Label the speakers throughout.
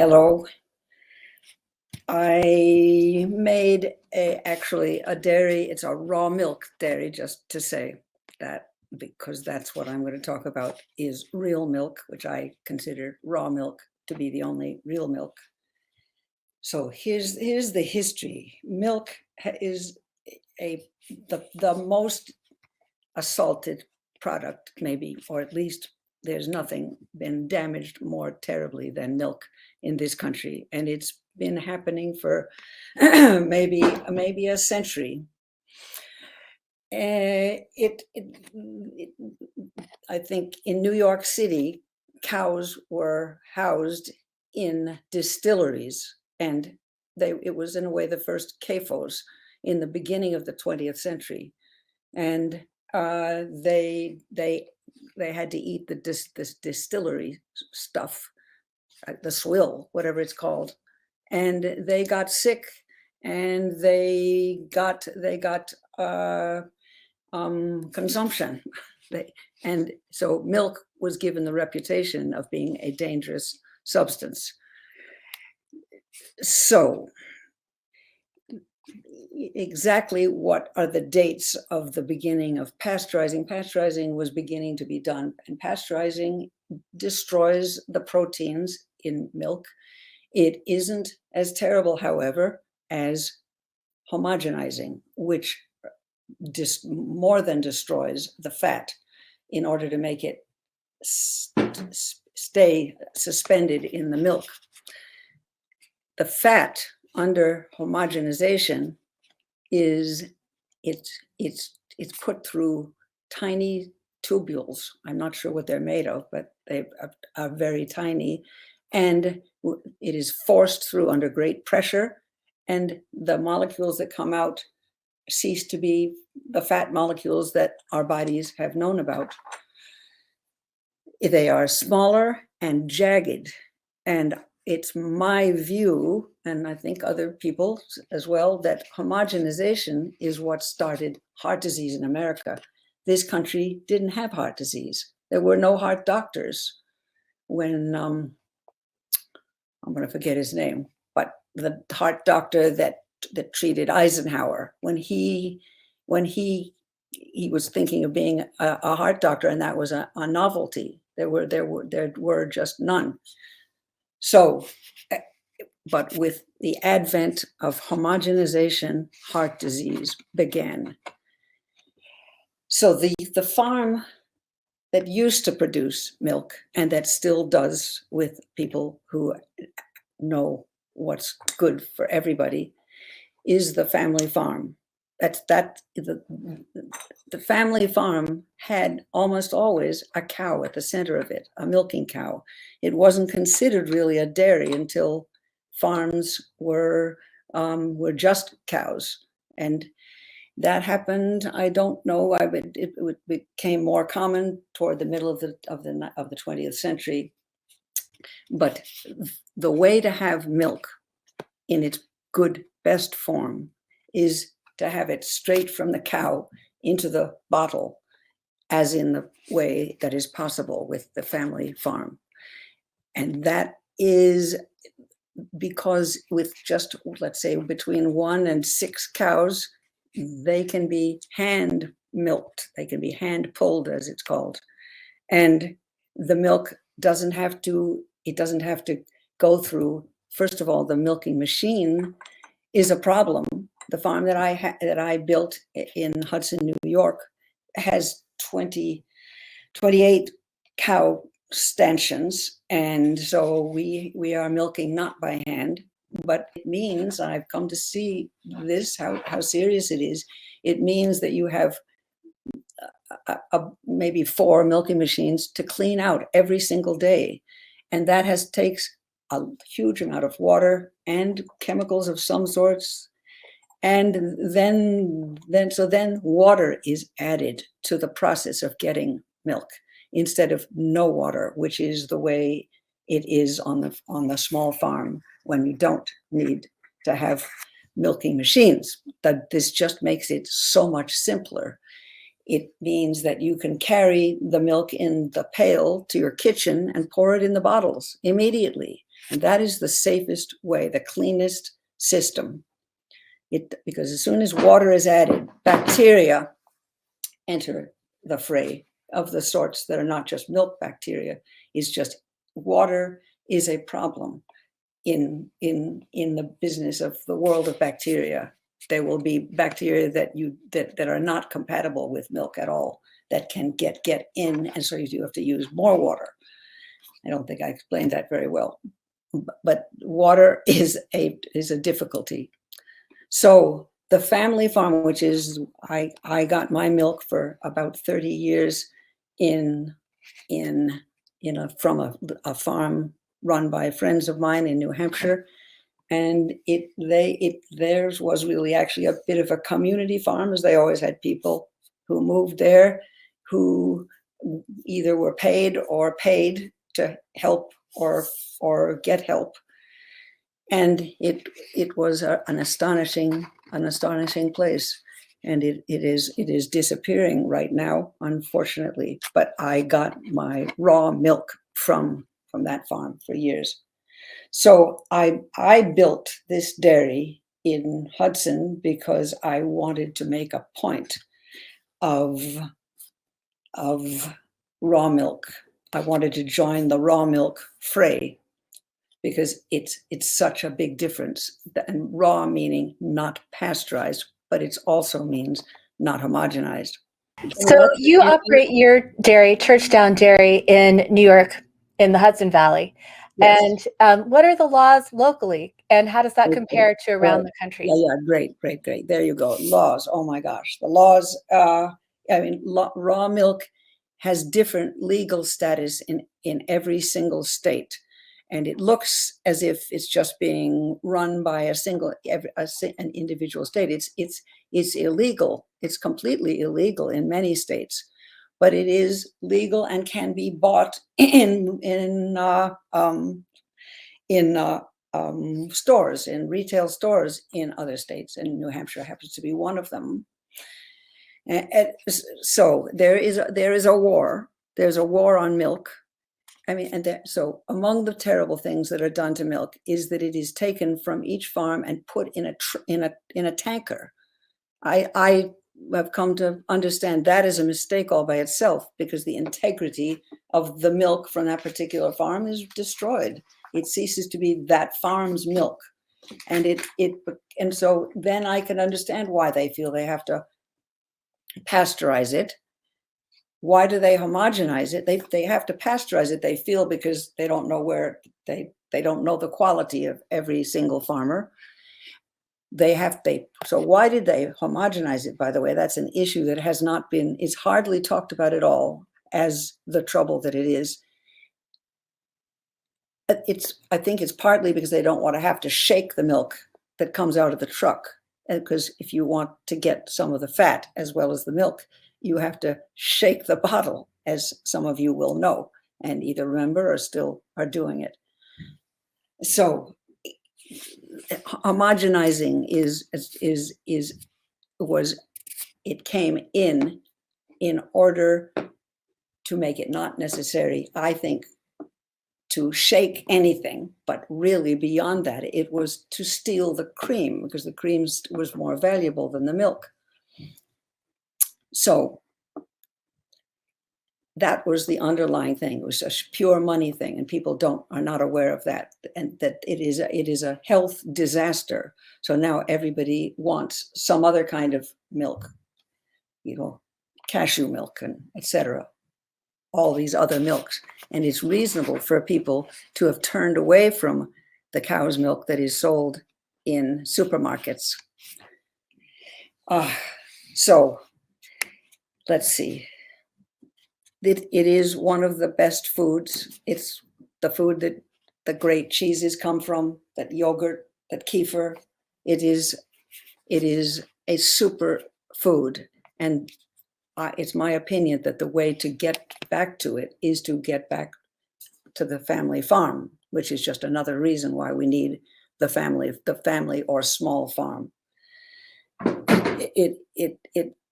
Speaker 1: Hello. I made actually a dairy. It's a raw milk dairy, just to say that, because that's what I'm going to talk about is real milk, which I consider raw milk to be the only real milk. So here's the history. Milk is the most assaulted product, maybe, or at least there's nothing been damaged more terribly than milk in this country, and it's been happening for maybe a century. I think in New York City, cows were housed in distilleries, and it was in a way the first CAFOs in the beginning of the 20th century, and they had to eat this distillery stuff, the swill, whatever it's called, and they got sick, and they got consumption. And so milk was given the reputation of being a dangerous substance. So exactly what are the dates of the beginning of pasteurizing? Pasteurizing was beginning to be done, and pasteurizing destroys the proteins in milk. It isn't as terrible, however, as homogenizing, which more than destroys the fat in order to make it stay suspended in the milk. The fat under homogenization is it's put through tiny tubules. I'm not sure what they're made of, but they are very tiny, and it is forced through under great pressure, and the molecules that come out cease to be the fat molecules that our bodies have known about. They are smaller and jagged, and it's my view, and I think other people as well, that homogenization is what started heart disease in America. This country didn't have heart disease. There were no heart doctors when, I'm going to forget his name, but the heart doctor that treated Eisenhower, when he was thinking of being a heart doctor, and that was a novelty. There were just none. So, but with the advent of homogenization, heart disease began. So the farm that used to produce milk, and that still does with people who know what's good for everybody, is the family farm. The family farm had almost always a cow at the center of it, a milking cow. It wasn't considered really a dairy until farms were just cows, and that happened. I don't know. It became more common toward the middle of the 20th century. But the way to have milk in its good, best form is to have it straight from the cow into the bottle, as in the way that is possible with the family farm. And that is because with just, let's say, between 1 and 6 cows, they can be hand milked. They can be hand pulled, as it's called. And the milk doesn't have to go through, first of all, the milking machine is a problem. The farm that I built in Hudson, New York, has 28 cow stanchions, and so we are milking not by hand. But it means, I've come to see this, how serious it is. It means that you have maybe 4 milking machines to clean out every single day, and that takes a huge amount of water and chemicals of some sorts. And then water is added to the process of getting milk instead of no water, which is the way it is on the small farm when you don't need to have milking machines. This just makes it so much simpler. It means that you can carry the milk in the pail to your kitchen and pour it in the bottles immediately. And that is the safest way, the cleanest system. Because as soon as water is added, bacteria enter the fray of the sorts that are not just milk bacteria. It's just water is a problem in the business of the world of bacteria. There will be bacteria that are not compatible with milk at all, that can get in, and so you have to use more water. I don't think I explained that very well, but water is a difficulty. So the family farm, which is, I got my milk for about 30 years from a farm run by friends of mine in New Hampshire. And theirs was really actually a bit of a community farm, as they always had people who moved there who either were paid to help or get help. And it was an astonishing place. And it is disappearing right now, unfortunately. But I got my raw milk from that farm for years. So I built this dairy in Hudson because I wanted to make a point of raw milk. I wanted to join the raw milk fray because it's such a big difference. And raw meaning not pasteurized, but it also means not homogenized.
Speaker 2: So you operate your dairy, Churchdown Dairy, in New York, in the Hudson Valley. Yes. And what are the laws locally, and how does that compare to around the country?
Speaker 1: Yeah, great. There you go. Laws. Oh my gosh, the laws. Raw milk has different legal status in every single state, and it looks as if it's just being run by an individual state. It's illegal. It's completely illegal in many states, but it is legal and can be bought in stores, in retail stores in other states, and New Hampshire happens to be one of them. And so there is a war. There's a war on milk. So among the terrible things that are done to milk is that it is taken from each farm and put in a tanker. I have come to understand that is a mistake all by itself, because the integrity of the milk from that particular farm is destroyed. It ceases to be that farm's milk, and so then I can understand why they feel they have to pasteurize it. Why do they homogenize it? They have to pasteurize it, they feel, because they don't know they don't know the quality of every single farmer. So why did they homogenize it, by the way? That's an issue that is hardly talked about at all as the trouble that it is. I think it's partly because they don't want to have to shake the milk that comes out of the truck. Because if you want to get some of the fat as well as the milk, you have to shake the bottle, as some of you will know, and either remember or still are doing it. So homogenizing it came in order to make it not necessary, I think, to shake anything, but really beyond that, it was to steal the cream, because the cream was more valuable than the milk. So that was the underlying thing. It was a pure money thing, and people are not aware of that, and that it is a health disaster. So now everybody wants some other kind of milk, cashew milk and etc. All these other milks, and it's reasonable for people to have turned away from the cow's milk that is sold in supermarkets. So let's see. It is one of the best foods. It's the food that the great cheeses come from, that yogurt, that kefir. It is a super food, and it's my opinion that the way to get back to it is to get back to the family farm, which is just another reason why we need the family or small farm.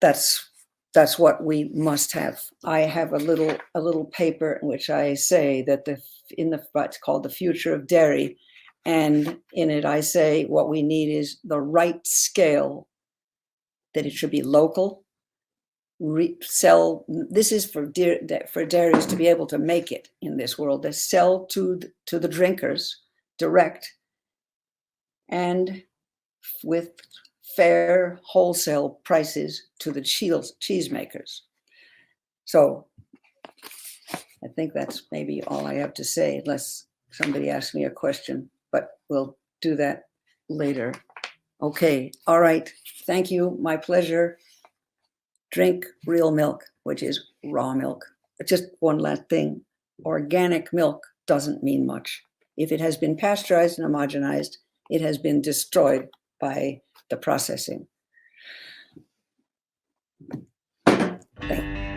Speaker 1: That's that's what we must have. I have a little paper in which I say that it's called The Future of Dairy, and in it I say what we need is the right scale, that it should be local. This is for dairies to be able to make it in this world. They sell to the drinkers direct, and with fair wholesale prices to the cheese makers. So I think that's maybe all I have to say, unless somebody asks me a question, but we'll do that later. Okay, all right. Thank you. My pleasure. Drink real milk, which is raw milk. Just one last thing. Organic milk doesn't mean much. If it has been pasteurized and homogenized, it has been destroyed by the processing. Thank you.